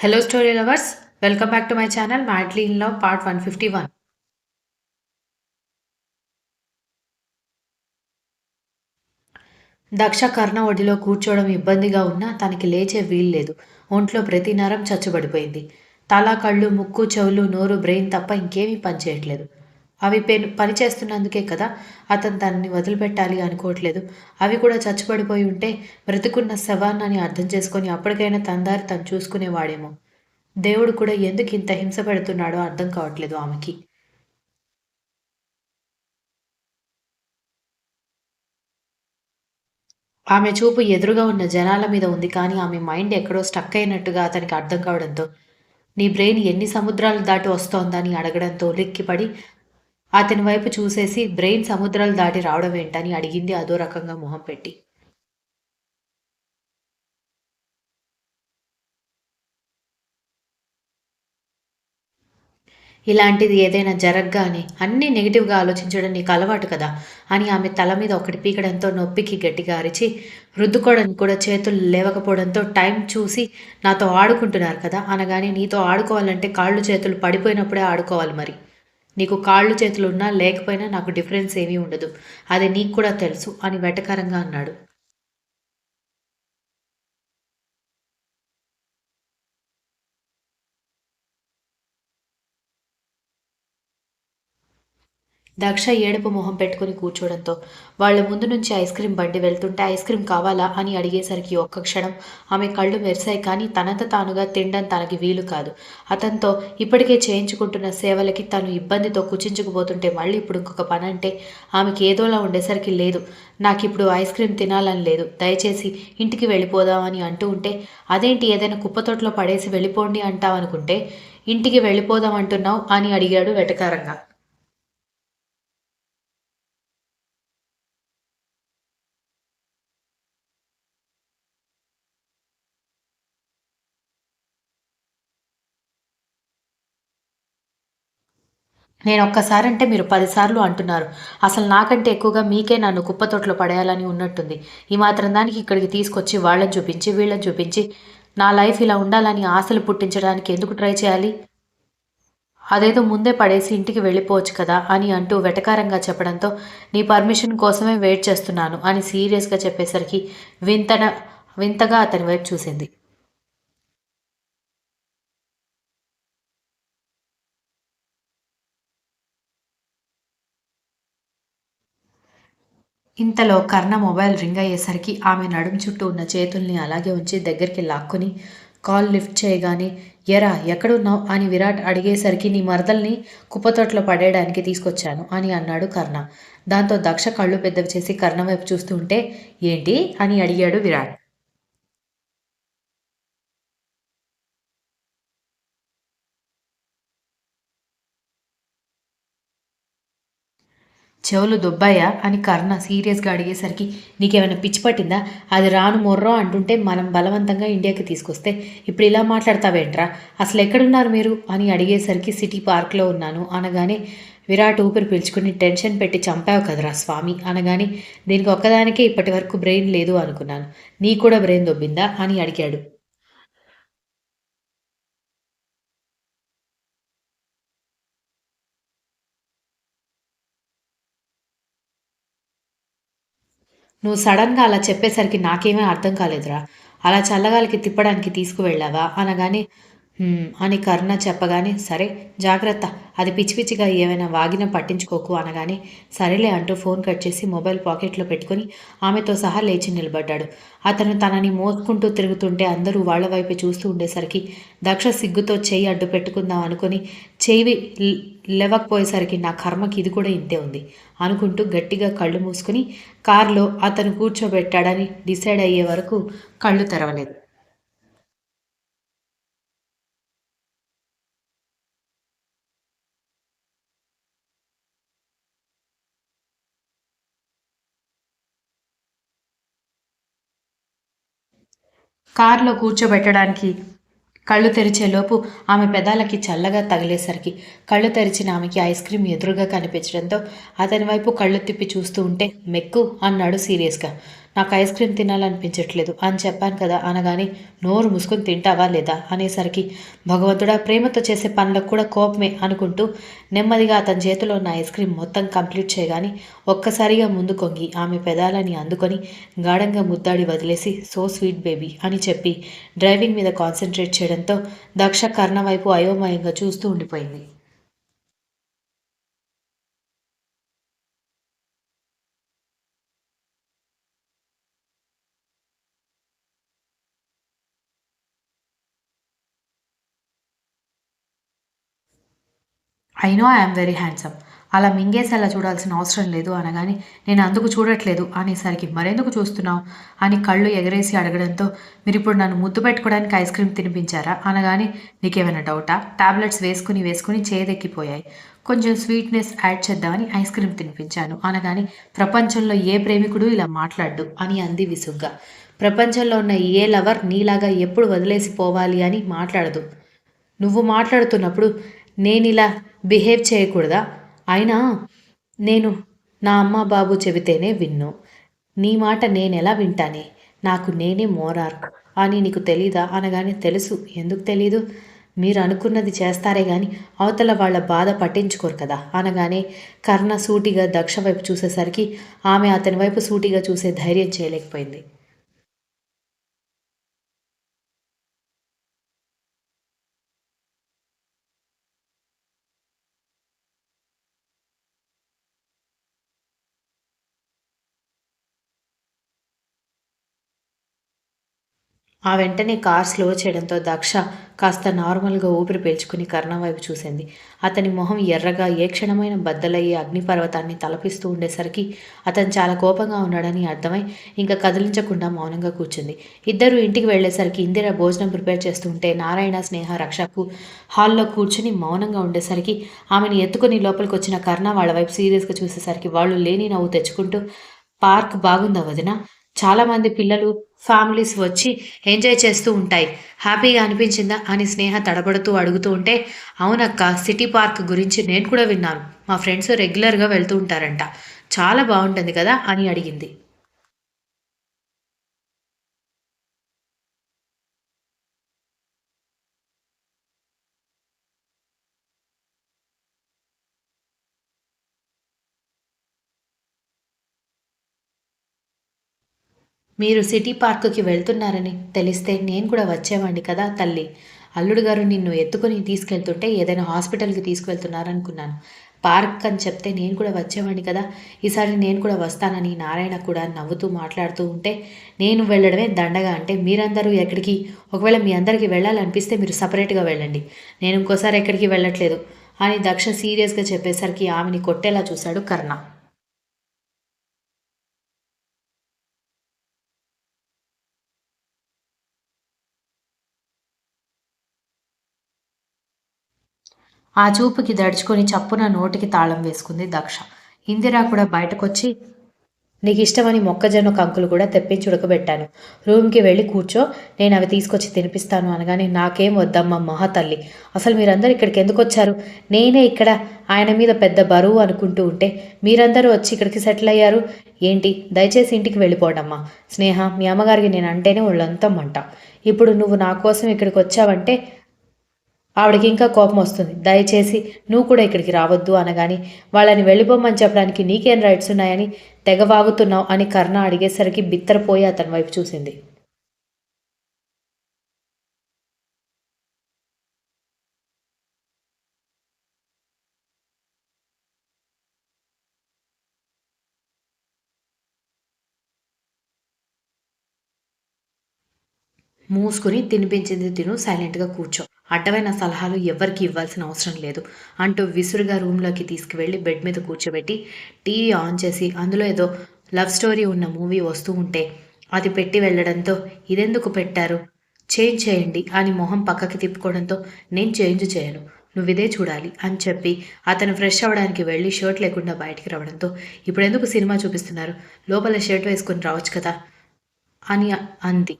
Hello, story lovers. Welcome back to my channel, Madly in Love, part 151. Daksha కర్ణ ఒడిలో కూర్చోవడం ఇబ్బందిగా ఉన్నా తనకి లేచే వీల్లేదు. ఒంట్లో ప్రతి నరం చచ్చుబడిపోయింది. తల, కళ్ళు, ముక్కు, చెవులు, నోరు, బ్రెయిన్ తప్ప ఇంకేమీ పనిచేయట్లేదు. అవి పని చేస్తున్నందుకే కదా అతను తనని వదిలిపెట్టాలి అనుకోవట్లేదు. అవి కూడా చచ్చుబడిపోయి ఉంటే బ్రతికున్న శవాన్నని అర్థం చేసుకొని అప్పటికైనా తన దారి తను చూసుకునేవాడేమో. దేవుడు కూడా ఎందుకు ఇంత హింస పెడుతున్నాడో అర్థం కావట్లేదు ఆమెకి. ఆమె చూపు ఎదురుగా ఉన్న జనాల మీద ఉంది కానీ ఆమె మైండ్ ఎక్కడో స్టక్ అయినట్టుగా అతనికి అర్థం కావడంతో, నీ బ్రెయిన్ ఎన్ని సముద్రాలు దాటి వస్తోందని అడగడంతో ఉలిక్కిపడి అతని వైపు చూసేసి, బ్రెయిన్ సముద్రాలు దాటి రావడం ఏంటని అడిగింది అదో రకంగా మొహం పెట్టి. ఇలాంటిది ఏదైనా జరగ్గానే అన్నీ నెగిటివ్‌గా ఆలోచించడం నీకు అలవాటు కదా! అని ఆమె తల మీద ఒకటి పీకడంతో నొప్పికి గట్టిగా అరిచి, రుద్దుకోవడానికి కూడా చేతులు లేవకపోవడంతో టైం చూసి నాతో ఆడుకుంటున్నారు కదా! అనగానే నీతో ఆడుకోవాలంటే కాళ్ళు చేతులు పడిపోయినప్పుడే ఆడుకోవాలి మరి. నీకు కాళ్ళు చేతులు ఉన్నా లేకపోయినా నాకు డిఫరెన్స్ ఏమీ ఉండదు. అది నీకు కూడా తెలుసు అని వెటకారంగా అన్నాడు. దక్ష ఏడుపు మొహం పెట్టుకుని కూర్చోడంతో వాళ్ళ ముందు నుంచి ఐస్ క్రీం బండి వెళ్తుంటే ఐస్ క్రీం కావాలా అని అడిగేసరికి ఒక్క క్షణం ఆమె కళ్ళు మెరిశాయి కానీ తనంత తానుగా తినడం తనకి వీలు కాదు. అతనితో ఇప్పటికే చేయించుకుంటున్న సేవలకి తను ఇబ్బందితో కుచించుకుపోతుంటే మళ్ళీ ఇప్పుడు ఇంకొక పని అంటే ఆమెకి ఏదోలా ఉండేసరికి లేదు. నాకిప్పుడు ఐస్ క్రీం తినాలని లేదు. దయచేసి ఇంటికి వెళ్ళిపోదామని అంటూ ఉంటే అదేంటి ఏదైనా కుప్పతొట్లో పడేసి వెళ్ళిపోండి అంటావనుకుంటే ఇంటికి వెళ్ళిపోదాం అంటున్నావు అని అడిగాడు వెటకారంగా. నేనొక్కసారంటే మీరు 10 సార్లు అంటున్నారు. అసలు నాకంటే ఎక్కువగా మీకే నన్ను కుప్పతొట్లో పడేయాలని ఉన్నట్టుంది. ఈ మాత్రం దానికి ఇక్కడికి తీసుకొచ్చి వాళ్ళని చూపించి, వీళ్ళని చూపించి, నా లైఫ్ ఇలా ఉండాలని ఆశలు పుట్టించడానికి ఎందుకు ట్రై చేయాలి? అదేదో ముందే పడేసి ఇంటికి వెళ్ళిపోవచ్చు కదా! అని అంటూ వెటకారంగా చెప్పడంతో, నీ పర్మిషన్ కోసమే వెయిట్ చేస్తున్నాను అని సీరియస్‌గా చెప్పేసరికి వింతగా అతని వైపు చూసింది. ఇంతలో కర్ణ మొబైల్ రింగ్ అయ్యేసరికి ఆమె నడుం చుట్టూ ఉన్న చేతుల్ని అలాగే ఉంచి దగ్గరికి లాక్కుని కాల్ లిఫ్ట్ చేయగానే ఎరా ఎక్కడున్నావు అని విరాట్ అడిగేసరికి నీ మరదల్ని కుప్పతొట్లో పడేయడానికి తీసుకొచ్చాను అని అన్నాడు కర్ణ. దాంతో దక్ష కళ్ళు పెద్దవి చేసి కర్ణ వైపు చూస్తూ ఉంటే ఏంటి అని అడిగాడు విరాట్. చెవులు దుబ్బాయా అని కర్ణ సీరియస్గా అడిగేసరికి నీకేమైనా పిచ్చి పట్టిందా? అది రాను మొర్రో అంటుంటే మనం బలవంతంగా ఇండియాకి తీసుకొస్తే ఇప్పుడు ఇలా మాట్లాడతావేంట్రా? అసలు ఎక్కడున్నారు మీరు అని అడిగేసరికి సిటీ పార్క్లో ఉన్నాను అనగానే విరాట్ ఊపిరి పీల్చుకుని టెన్షన్ పెట్టి చంపావు కదరా స్వామి అనగానే దీనికి ఒక్కదానికే ఇప్పటి వరకు బ్రెయిన్ లేదు అనుకున్నాను. నీకు కూడా బ్రెయిన్ దొబ్బిందా అని అడిగాడు. నువ్వు సడన్‌గా అలా చెప్పేసరికి నాకేమీ అర్థం కాలేదురా! అలా చల్లగాలికి తిప్పడానికి తీసుకువెళ్ళావా? అనగానే అని కరుణ చెప్పగానే సరే జాగ్రత్త. అది పిచ్చి పిచ్చిగా ఏమైనా వాగినా పట్టించుకోకు అనగానే సరేలే అంటూ ఫోన్ కట్ చేసి మొబైల్ పాకెట్‌లో పెట్టుకొని ఆమెతో సహా లేచి నిలబడ్డాడు. అతను తనని మోసుకుంటూ తిరుగుతుంటే అందరూ వాళ్ళ వైపే చూస్తూ ఉండేసరికి దక్ష సిగ్గుతో చెయ్యి అడ్డు పెట్టుకుందాం అనుకుని చెయ్యి లేవకపోయేసరికి నా కర్మకి ఇది కూడా ఇంతే ఉంది అనుకుంటూ గట్టిగా కళ్ళు మూసుకుని కారులో అతను కూర్చోబెట్టాడని డిసైడ్ అయ్యే వరకు కళ్ళు తెరవలేదు. కారులో కూర్చోబెట్టడానికి కళ్ళు తెరిచేలోపు ఆమె పెదాలకి చల్లగా తగిలేసరికి కళ్ళు తెరిచిన ఆమెకి ఐస్ క్రీం ఎదురుగా కనిపించడంతో అతని వైపు కళ్ళు తిప్పి చూస్తూ ఉంటే మెక్కు అన్నాడు సీరియస్గా. నాకు ఐస్ క్రీమ్ తినాలనిపించట్లేదు అని చెప్పాను కదా అనగానే నోరు మూసుకొని తింటావా లేదా అనేసరికి భగవంతుడా ప్రేమతో చేసే పనులకు కూడా కోపమే అనుకుంటూ నెమ్మదిగా అతని చేతిలో ఉన్న ఐస్ క్రీమ్ మొత్తం కంప్లీట్ చేయగాని ఒక్కసారిగా ముందు కొంగి ఆమె పెదాలని అందుకొని గాఢంగా ముద్దాడి వదిలేసి సో స్వీట్ బేబీ అని చెప్పి డ్రైవింగ్ మీద కాన్సన్ట్రేట్ చేయడంతో దక్ష కర్ణ వైపు అయోమయంగా చూస్తూ ఉండిపోయింది. I know I'm very handsome. అలా మింగేసేలా చూడాల్సిన అవసరం లేదు అనగానే నేను అందుకు చూడట్లేదు అనేసరికి మరెందుకు చూస్తున్నావు అని కళ్ళు ఎగరేసి అడగడంతో మీరిప్పుడు నన్ను ముద్దు పెట్టుకోవడానికి ఐస్ క్రీమ్ తినిపించారా అనగానే నీకేమైనా డౌటా టాబ్లెట్స్ వేసుకుని వేసుకుని చేదెక్కిపోయాయి కొంచెం స్వీట్నెస్ యాడ్ చేద్దామని ఐస్ క్రీమ్ తినిపించాను అనగానే ప్రపంచంలో ఏ ప్రేమికుడు ఇలా మాట్లాడ్డు అని అంది విసుగ్గా. ప్రపంచంలో ఉన్న ఏ లవర్ నీలాగా ఎప్పుడు వదిలేసి పోవాలి అని మాట్లాడదు. నువ్వు మాట్లాడుతున్నప్పుడు నేనిలా బిహేవ్ చేయకూడదా? అయినా నేను నా అమ్మ, బాబు చెబితేనే విన్ను. నీ మాట నేనెలా వింటానే? నాకు నేనే మోరార్క్ అని నీకు తెలీదా? అనగానే తెలుసు. ఎందుకు తెలీదు? మీరనుకున్నది చేస్తారే గాని అవతల వాళ్ళ బాధ పట్టించుకోరు కదా! అనగానే కర్ణ సూటిగా దక్ష వైపు చూసేసరికి ఆమె అతని వైపు సూటిగా చూసే ధైర్యం చేయలేకపోయింది. ఆ వెంటనే కార్ స్లో చేయడంతో దక్ష కాస్త నార్మల్‌గా ఊపిరి పీల్చుకుని కర్ణ వైపు చూసింది. అతని మొహం ఎర్రగా ఏ క్షణమైనా బద్దలయ్యే అగ్నిపర్వతాన్ని తలపిస్తూ ఉండేసరికి అతను చాలా కోపంగా ఉన్నాడని అర్థమై ఇంక కదిలించకుండా మౌనంగా కూర్చుంది. ఇద్దరూ ఇంటికి వెళ్ళేసరికి ఇందిర భోజనం ప్రిపేర్ చేస్తూ ఉంటే నారాయణ, స్నేహ, రక్షకు హాల్‌లో కూర్చుని మౌనంగా ఉండేసరికి ఆమెను ఎత్తుకొని లోపలికొచ్చిన కర్ణ వాళ్ళ వైపు సీరియస్‌గా చూసేసరికి వాళ్ళు లేని నవ్వు తెచ్చుకుంటూ పార్క్ బాగుందా వదినా? చాలామంది పిల్లలు, ఫ్యామిలీస్ వచ్చి ఎంజాయ్ చేస్తూ ఉంటాయి. హ్యాపీగా అనిపించిందా? అని స్నేహ తడబడుతూ అడుగుతూ ఉంటే, అవునక్క సిటీ పార్క్ గురించి నేను కూడా విన్నాను. మా ఫ్రెండ్స్ రెగ్యులర్‌గా వెళ్తూ ఉంటారంట. చాలా బావుంటుంది కదా! అని అడిగింది. మీరు సిటీ పార్కుకి వెళ్తున్నారని తెలిస్తే నేను కూడా వచ్చేవాడిని కదా తల్లి. అల్లుడు గారు నిన్ను ఎత్తుకొని తీసుకెళ్తుంటే ఏదైనా హాస్పిటల్‌కి తీసుకువెళ్తున్నారనుకున్నాను. పార్క్ అని చెప్తే నేను కూడా వచ్చేవాడిని కదా! ఈసారి నేను కూడా వస్తానని నారాయణ కూడా నవ్వుతూ మాట్లాడుతూ ఉంటే, నేను వెళ్ళడమే దండగ అంటే మీరందరూ ఎక్కడికి? ఒకవేళ మీ అందరికీ వెళ్ళాలనిపిస్తే మీరు సెపరేట్‌గా వెళ్ళండి. నేను ఇంకోసారి ఎక్కడికి వెళ్ళట్లేదు అని దక్ష సీరియస్‌గా చెప్పేసరికి ఆమెని కొట్టేలా చూశాడు కర్ణ. ఆ చూపుకి దడుచుకొని చప్పున నోటికి తాళం వేసుకుంది దక్ష. ఇందిర కూడా బయటకొచ్చి నీకిష్టమని మొక్కజొన్న కంకులు కూడా తెప్పించి ఉడకబెట్టాను. రూమ్‌కి వెళ్ళి కూర్చో. నేనవి తీసుకొచ్చి తినిపిస్తాను అనగానే నాకేం వద్దమ్మా మహాతల్లి. అసలు మీరందరూ ఇక్కడికెందుకొచ్చారు? నేనే ఇక్కడ ఆయన మీద పెద్ద బరువు అనుకుంటూ ఉంటే మీరందరూ వచ్చి ఇక్కడికి సెటిల్ అయ్యారు. ఏంటి? దయచేసి ఇంటికి వెళ్ళిపోండమ్మా. స్నేహ మీ అమ్మగారికి నేనంటేనే ఒళ్ళంతా మంట. ఇప్పుడు నువ్వు నా కోసం ఇక్కడికొచ్చావంటే ఆవిడకి ఇంకా కోపమొస్తుంది. దయచేసి నువ్వు కూడా ఇక్కడికి రావద్దు అనగానే, వాళ్ళని వెళ్ళిపోమని చెప్పడానికి నీకేం రైట్స్ ఉన్నాయని తెగ వాగుతున్నావు అని కర్ణ అడిగేసరికి బిత్తరపోయి అతని వైపు చూసింది. మూసుకుని తినిపించింది తిను సైలెంట్‌గా కూర్చో. అడ్డమైన సలహాలు ఎవ్వరికీ ఇవ్వాల్సిన అవసరం లేదు అంటూ విసురుగా రూమ్‌లోకి తీసుకువెళ్ళి బెడ్ మీద కూర్చోబెట్టి టీవీ ఆన్ చేసి అందులో ఏదో లవ్ స్టోరీ ఉన్న మూవీ వస్తూ ఉంటే అది పెట్టి వెళ్ళడంతో ఇదెందుకు పెట్టారు? చేంజ్ చేయండి అని మొహం పక్కకి తిప్పుకోవడంతో నేను చేంజ్ చేయను. నువ్విదే చూడాలి అని చెప్పి అతను ఫ్రెష్ అవ్వడానికి వెళ్ళి షర్ట్ లేకుండా బయటికి రావడంతో ఇప్పుడెందుకు సినిమా చూపిస్తున్నారు? లోపల షర్ట్ వేసుకొని రావచ్చు కదా! అని అంది.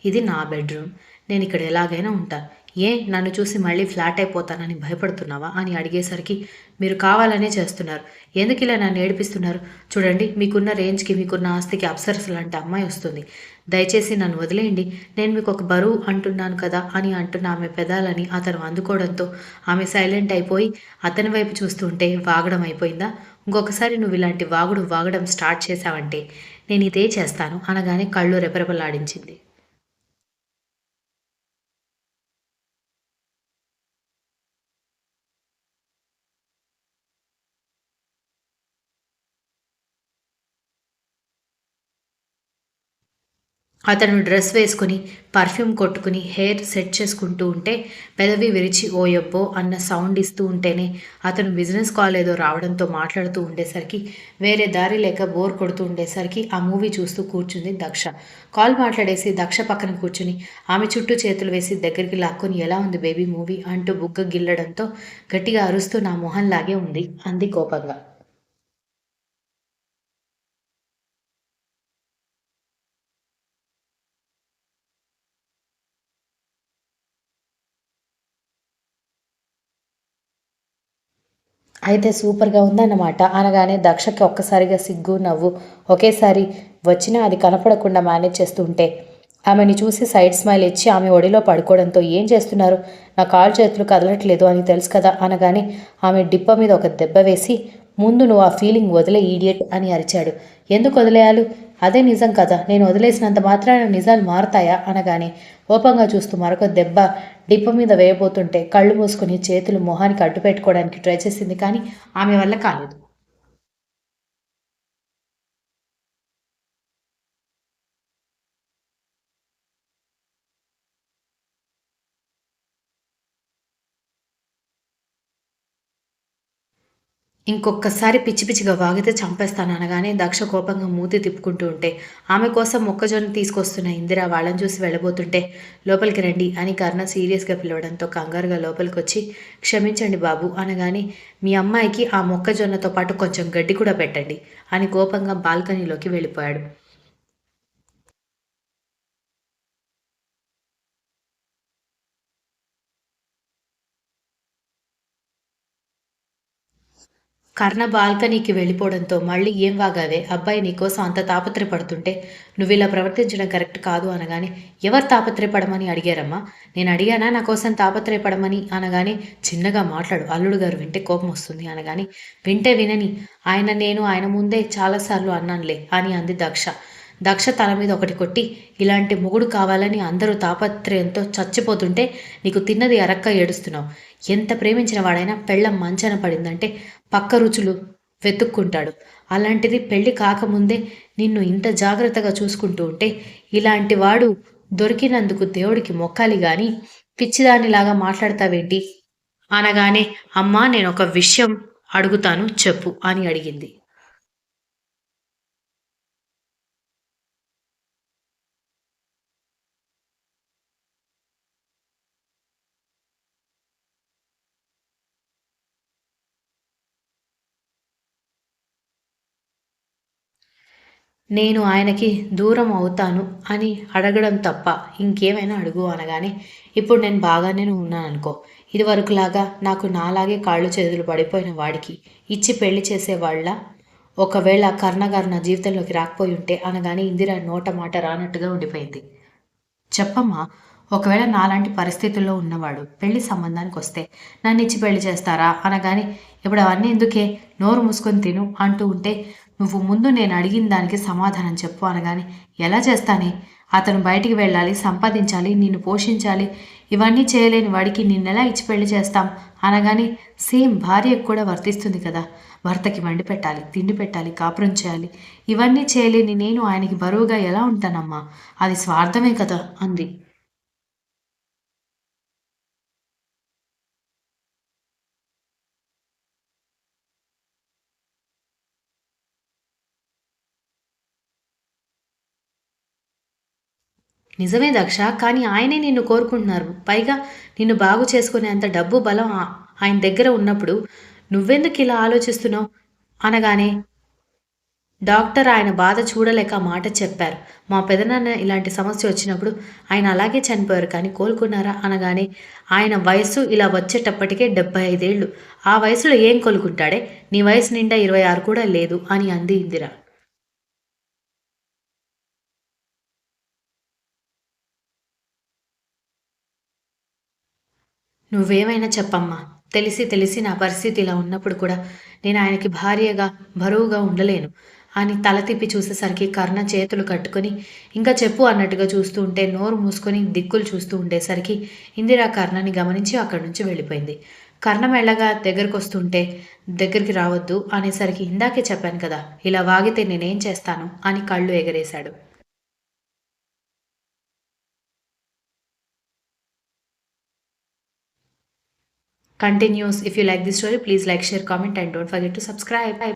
ఇది నా బెడ్రూమ్. నేనిక్కడ ఎలాగైనా ఉంటాను. ఏ నన్ను చూసి మళ్ళీ ఫ్లాట్ అయిపోతానని భయపడుతున్నావా? అని అడిగేసరికి మీరు కావాలనే చేస్తున్నారు. ఎందుకిలా నన్ను ఏడిపిస్తున్నారు? చూడండి మీకున్న రేంజ్‌కి, మీకున్న ఆస్తికి అప్సరస లాంటి అమ్మాయి వస్తుంది. దయచేసి నన్ను వదిలేయండి. నేను మీకొక బరువు అంటున్నాను కదా! అని అంటున్న ఆమె పెదాలని అతను అందుకోవడంతో ఆమె సైలెంట్ అయిపోయి అతని వైపు చూస్తుంటే వాగడం అయిపోయిందా? ఇంకొకసారి నువ్విలాంటి వాగడం స్టార్ట్ చేశావంటే నేనిదే చేస్తాను అనగానే కళ్ళు రెపరెపలాడించింది. అతను డ్రెస్ వేసుకొని, పర్ఫ్యూమ్ కొట్టుకుని, హెయిర్ సెట్ చేసుకుంటూ ఉంటే, పెదవి విరిచి ఓయబ్బో అన్న సౌండ్ ఇస్తూ ఉంటేనే, అతను బిజినెస్ కాల్ ఏదో రావడంతో మాట్లాడుతూ ఉండేసరికి, వేరే దారి లేక బోర్ కొడుతూ ఉండేసరికి ఆ మూవీ చూస్తూ కూర్చుంది దక్ష. కాల్ మాట్లాడేసి దక్ష పక్కన కూర్చుని, ఆమె చుట్టూ చేతులు వేసి దగ్గరికి లాక్కొని ఎలా ఉంది బేబీ మూవీ అంటూ బుగ్గ గిల్లడంతో గట్టిగా అరుస్తూ నా మొహంలాగే ఉంది అంది కోపంగా. అయితే సూపర్‌గా ఉందన్నమాట అనగానే దక్షకి ఒక్కసారిగా సిగ్గు, నవ్వు ఒకేసారి వచ్చినా అది కనపడకుండా మేనేజ్ చేస్తూ ఉంటే, ఆమెని చూసి సైడ్ స్మైల్ ఇచ్చి ఆమె ఒడిలో పడుకోవడంతో "ఏం చేస్తున్నారు? నా కాళ్ళు చేతులు కదలట్లేదు అని తెలుసు కదా!" అనగానే ఆమె డిప్ప మీద ఒక దెబ్బ వేసి, "ముందు నువ్వు ఆ ఫీలింగ్ వదిలేయ్ ఈడియట్" అని అరిచాడు. "ఎందుకు వదిలేయాలి? అదే నిజం కదా! నేను వదిలేసినంత మాత్రాన నిజాలు మారతాయా?" అనగానే కోపంగా చూస్తూ మరొక దెబ్బ డిప్ప మీద వేయబోతుంటే కళ్ళు మూసుకొని చేతులు మొహానికి అడ్డుపెట్టుకోవడానికి ట్రై చేసింది కానీ ఆమె వల్ల కాలేదు. ఇంకొక్కసారి పిచ్చి పిచ్చిగా వాగితే చంపేస్తాను అనగానే దక్ష కోపంగా మూతి తిప్పుకుంటూ ఉంటే ఆమె కోసం మొక్కజొన్న తీసుకొస్తున్న ఇందిర వాళ్ళని చూసి వెళ్ళబోతుంటే లోపలికి రండి అని కర్ణ సీరియస్గా పిలవడంతో కంగారుగా లోపలికొచ్చి క్షమించండి బాబు అనగానే మీ అమ్మాయికి ఆ మొక్కజొన్నతో పాటు కొంచెం గడ్డి కూడా పెట్టండి అని కోపంగా బాల్కనీలోకి వెళ్ళిపోయాడు. కర్ణ బాల్కనీకి వెళ్ళిపోవడంతో మళ్ళీ ఏం వాగావే అబ్బాయి నీకోసం అంత తాపత్రయపడుతుంటే నువ్విలా ప్రవర్తించడం కరెక్ట్ కాదు అనగానే ఎవరు తాపత్రయపడమని అడిగారమ్మా నేను అడిగానా నా కోసం తాపత్రయపడమని అనగానే చిన్నగా మాట్లాడు అల్లుడు గారు వింటే కోపం వస్తుంది అనగానే వింటే వినని ఆయన ముందే చాలాసార్లు అన్నానులే అని అంది దక్ష. దక్ష తల మీద ఒకటి కొట్టి ఇలాంటి మొగుడు కావాలని అందరూ తాపత్రయంతో చచ్చిపోతుంటే నీకు తిన్నది అరక్క ఏడుస్తున్నావు. ఎంత ప్రేమించిన వాడైనా పెళ్ళం మంచాన పడిందంటే పక్క రుచులు వెతుక్కుంటాడు. అలాంటిది పెళ్లి కాకముందే నిన్ను ఇంత జాగ్రత్తగా చూసుకుంటూ ఉంటే ఇలాంటి వాడు దొరికినందుకు దేవుడికి మొక్కాలి గాని పిచ్చిదానిలాగా మాట్లాడతావేంటి అనగానే అమ్మా నేనొక విషయం అడుగుతాను చెప్పు అని అడిగింది. నేను ఆయనకి దూరం అవుతాను అని అడగడం తప్ప ఇంకేమైనా అడుగు అనగానే, ఇప్పుడు నేను బాగానే ఉన్నాననుకో. ఇదివరకులాగా నాకు నాలాగే కాళ్ళు చేతులు పడిపోయిన వాడికి ఇచ్చి పెళ్లి చేసేవాళ్ళా? ఒకవేళ కర్ణగారు నా జీవితంలోకి రాకపోయుంటే అనగానే ఇందిర నోట మాట రానట్టుగా ఉండిపోయింది. చెప్పమ్మా! ఒకవేళ నాలాంటి పరిస్థితుల్లో ఉన్నవాడు పెళ్లి సంబంధానికొస్తే నన్నిచ్చి పెళ్లి చేస్తారా? అనగానే ఇప్పుడు అవన్నీ ఎందుకే నోరు మూసుకొని తిను అంటూ ఉంటే నువ్వు ముందు నేను అడిగిన దానికి సమాధానం చెప్పు అనగానే ఎలా చేస్తానే? అతను బయటికి వెళ్ళాలి, సంపాదించాలి, నిన్ను పోషించాలి. ఇవన్నీ చేయలేని వాడికి నిన్నెలా ఇచ్చి పెళ్లి చేస్తాం? అనగానే సేమ్ భార్యకు కూడా వర్తిస్తుంది కదా! భర్తకి వండి పెట్టాలి, తిండి పెట్టాలి, కాపురం చేయాలి. ఇవన్నీ చేయలేని నేను ఆయనకి బరువుగా ఎలా ఉంటానమ్మా? అది స్వార్థమే కదా! అంది. నిజమే దక్ష. కానీ ఆయనే నిన్ను కోరుకుంటున్నారు. పైగా నిన్ను బాగు చేసుకునేంత డబ్బు, బలం ఆయన దగ్గర ఉన్నప్పుడు నువ్వెందుకిలా ఆలోచిస్తున్నావు? అనగానే డాక్టర్ ఆయన బాధ చూడలేక ఆ మాట చెప్పారు. మా పెదనాన్న ఇలాంటి సమస్య వచ్చినప్పుడు ఆయన అలాగే చనిపోయారు కానీ కోలుకున్నారా అనగానే ఆయన వయస్సు ఇలా వచ్చేటప్పటికే 75 ఏళ్ళు. ఆ వయసులో ఏం కోలుకుంటాడే? నీ వయసు నిండా 26 కూడా లేదు అని అంది ఇందిర. నువ్వేమైనా చెప్పమ్మా. తెలిసి తెలిసి నా పరిస్థితి ఇలా ఉన్నప్పుడు కూడా నేను ఆయనకి భార్యగా, బరువుగా ఉండలేను అని తల తిప్పి చూసేసరికి కర్ణ చేతులు కట్టుకొని, ఇంకా చెప్పు అన్నట్టుగా చూస్తూ ఉంటే నోరు మూసుకొని దిక్కులు చూస్తూ ఉండేసరికి ఇందిర కర్ణని గమనించి అక్కడి నుంచి వెళ్ళిపోయింది. కర్ణ మెల్లగా దగ్గరకొస్తుంటే, దగ్గరికి రావద్దు అనేసరికి ఇందాకే చెప్పాను కదా! ఇలా వాగితే నేనేం చేస్తాను అని కళ్ళు ఎగరేశాడు. Continues. If you like this story, please like, share, comment, and don't forget to subscribe.